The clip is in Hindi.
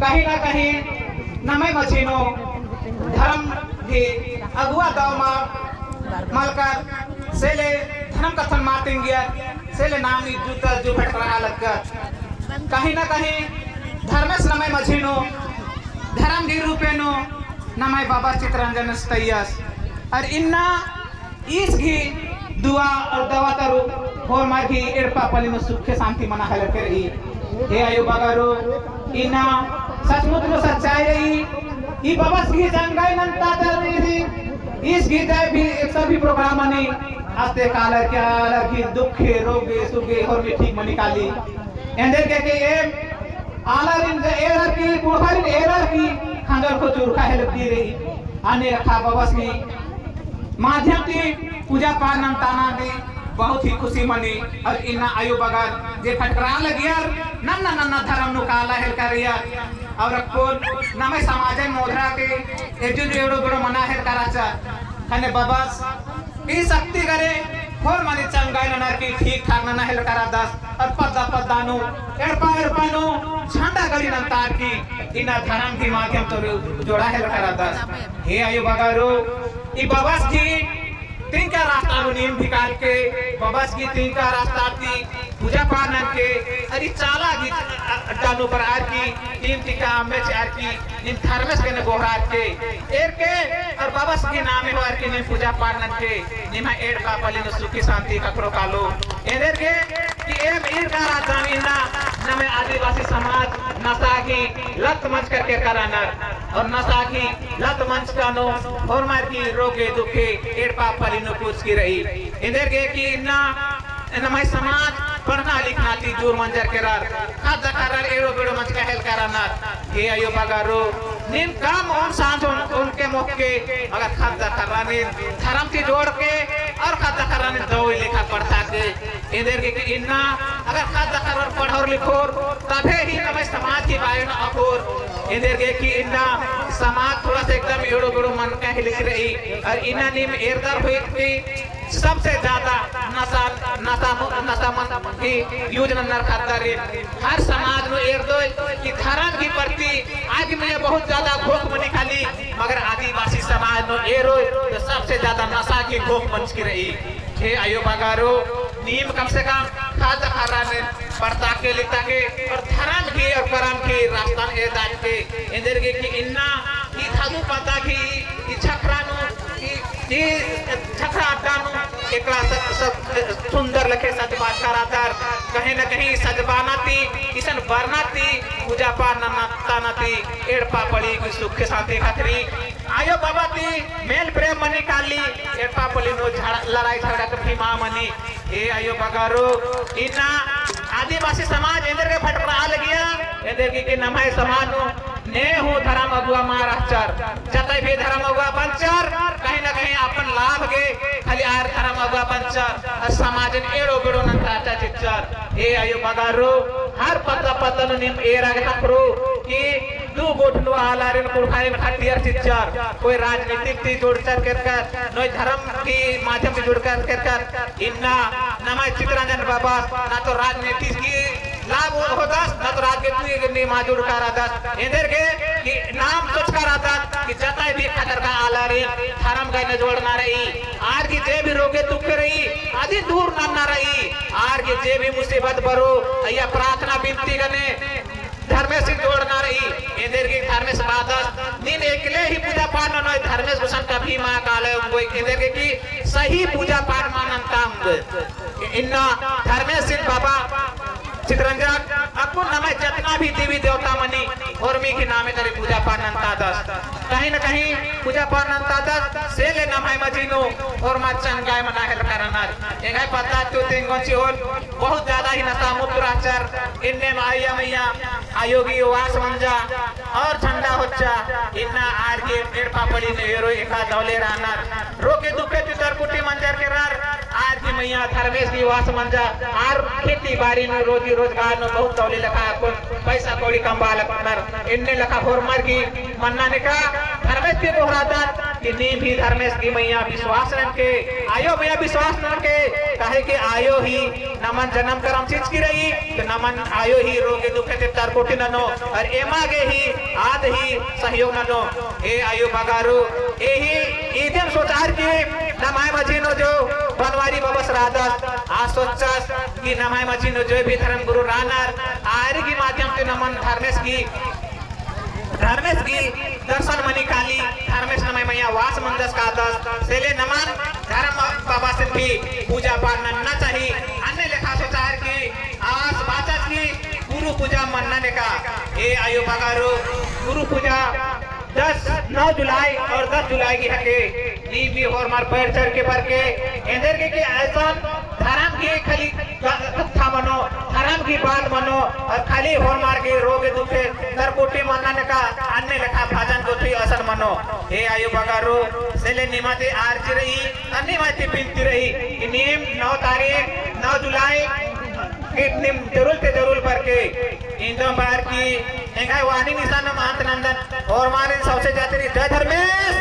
कहीं ना कहीं नमे मछीनो धर्म भी अगुआ गाँव में मलकर सेले धर्म कथन मार्टिंग गया सेले नाम जूता जो भटकरा लग कहीं ना कहीं धर्मेश नमे मछीनो धर्म दी रूपेनो नमे बाबा चित्ररंजन तैयस और इन्ना इस घी दुआ और दवा तरु और मार घी एड़पा पली में सुख शांति मना है लगे रही हे आयु बगारो इन्ना सचमुच में सच्चाई रही ये बाबा घी जंगाई नंता दर रही इस घी दे भी सभी प्रोग्राम ने आस्ते काला क्या लगी दुखे रोगे सुगे और भी ठीक मनी काली इंदर के ये आलरिन एरर की बुढ़ारिन एरर की खंजर को चुरखा है लगती रही आने रखा बाबा की माध्यम की पूजा पाठ नमताना दे बहुत ही खुशी मनी और इन्ना आयु बगार जे फटकरा लगिया नन्ना नन्ना धर्म नु काला है करिया और कोन नमे समाज मोधरा के एजु एड़ो बड़ो मना है कराचा कने बाबा ई शक्ति करे खोर माने चंगाई नना की ठीक ठाक नना है करा दस और पद्दा पद्दानु एड़पानु झंडा गड़ी नंतार की इना धर्म के माध्यम तो जोड़ा है करा दस हे आयु बगारो ई बाबा की तीन का रास्ता नियम निकाल के बाबा की तीन का रास्ता थी पूजा पाठ के अरे चाला की डालू पर आर की तीन टीका में चार की इन धर्मेश के ने बोहरार के एर के और बाबा की नाम है आर की ने पूजा पाठ के निमा एड का पली ने सुखी शांति ककरो कालो एदर के कि एम ईर का राजधानी ना नमे आदिवासी समाज नशा की लत मंच करके करानर और नशा की लत मंच का नो और मार की रोगे दुखे एड पा पली नो पूछ की रही इधर के कि ना नमे समाज पढ़ना लिखना थी दूर मंजर केरार खाद करार एड़ो बेड़ो मंच का हेल करानर ये आयो बगारो निम काम और सांझ उनके मौके अगर खाद कराने धर्म की जोड़ के और खाद कराने दो लिखा पढ़ता के इधर के इन्ना अगर खाद करार पढ़ो लिखो तबे ही नमे समाज की बारे में अखोर इधर के कि इन्ना समाज थोड़ा सा एकदम एड़ो बेड़ो मन का ही लिख रही और इन्ना निम एरदार हुई थी सबसे ज्यादा नशा मन की यूज नर खातर हर समाज में एर दो कि धर्म की प्रति आज में बहुत ज्यादा भूख मनी खाली मगर आदिवासी समाज में एर तो सबसे ज्यादा नशा की भूख मंच की रही हे आयो बगारो नीम कम से कम खाद खारा ने पढ़ता के लिखता के और धर्म की और कर्म की रास्ता दाज के इंदर के कि इन्ना ई थादू पता की ई छखरानु ई छखरा अड्डानु एकला सब सुंदर लखे सजबात करातार कहीं न कहीं सजबानाती किसन बरनाती पूजा पाठ ननातानाती एड़पा पड़ी कोई सुख शांति खातरी आयो बाबा ती मेल प्रेम मनी काली एड़पा पड़ी नो लड़ाई झगड़ा के भीमा मनी ए आयो बगारो इना आदिवासी समाज इंदर के फटकरा लगिया इंदर के नमाय समाज नो ने हो धर्म अगुआ महाराष्ट्र जतई भी धर्म अगुआ पंचर कहीं ना कहीं अपन लाभ के खाली आर धर्म अगुआ पंचर समाज एड़ो बेड़ो नंता चिच्चर ए आयो बगारो हर पता पतन निम ए राग तकरो कि दू गोठलो आलारिन कुड़खारिन खटियर चिच्चर कोई राजनीतिक थी जोड़ कर नोई धर्म की माध्यम से जुड़ कर इन्ना नमाय चित्ररंजन बाबा ना तो राजनीति की लाभ होता ना तो राजनीति की माजुड़ का रहता इधर के कि नाम सोच कर आता कि जताई भी खतर का आलारिन धर्म का न जोड़ना रही आर की जे भी रोगे दुख रही आदि दूर ना रही आर की जे भी मुसीबत बरो या प्रार्थना विनती करने धर्मेश से जोड़ना रही इधर की धर्मेश बादस दिन एकले ही पूजा पाठ न धर्मेश भूषण का भी मां काले उनको इधर के की सही पूजा पाठ मानता हूं इन्ना धर्मेश सिंह बाबा चित्ररंजन अपन नमे जितना भी देवी देवता मनी और मी की नामे तेरी पूजा पाठ नंता दस कहीं न कहीं पूजा पाठ नंता दस से ले नमाय मजीनो और मचन गाय मना है करना ये गाय पता तो तिंगोंची और बहुत ज्यादा ही नशा मुक्त आचार इनने माया मैया आयोगी वास मंजा और झंडा होच्चा इन्ना आर के पेड़ पापड़ी ने हेरो एका दौले रहना रोके दुखे तितर कुटी मंजर के रार आज की मैया धर्मेश की वास मंजा आर खेती बाड़ी में रोजी रोजगार में बहुत दौले लखा पैसा कौड़ी कमा लखनर इनने लखा फोरमर की मन्ना ने कहा धर्मेश के बोहराता कि नी भी धर्मेश की मैया विश्वास रन के आयो मैया विश्वास न के काहे कि आयो ही नमन जन्म करम चीज की रही तो नमन आयो ही रोगे दुखे ते तार कोटि ननो और एमा गे ही आद ही सहयोग ननो ए आयो बगारू ए ही इदम सोचार की नमाय मजीनो जो बनवारी बबस रादस आ सोचस कि नमाय मजीनो जो भी धर्म गुरु रानर आयरी के माध्यम से नमन धर्मेश की दर्शन मनी काली धर्मेश नमय मैया वास मंदस का दस सेले नमन धर्म बाबा से भी पूजा पाठ नन्ना चाहिए अन्य लेखा सोचार की आस बाचस की गुरु पूजा मनने का ए आयो बगारो गुरु पूजा 9 जुलाई और 10 जुलाई की हके नी भी और मार पैर चढ़ के पर के इंदर के ऐसा धर्म की खाली कथा मनो धर्म की बात मनो और खाली होर मार के रोग दुखे दरकोटी मनने का अन्य लेखा भजन को थी असर मनो हे आयु बगारो सेले निमाते आरती रही अन्य माते पिंती रही कि नियम 9 तारीख 9 जुलाई निम जरूर पर के इंदम बार की एंगाई वाणी निशान महंत नंदन और मारे सबसे जाते जय धर्मेश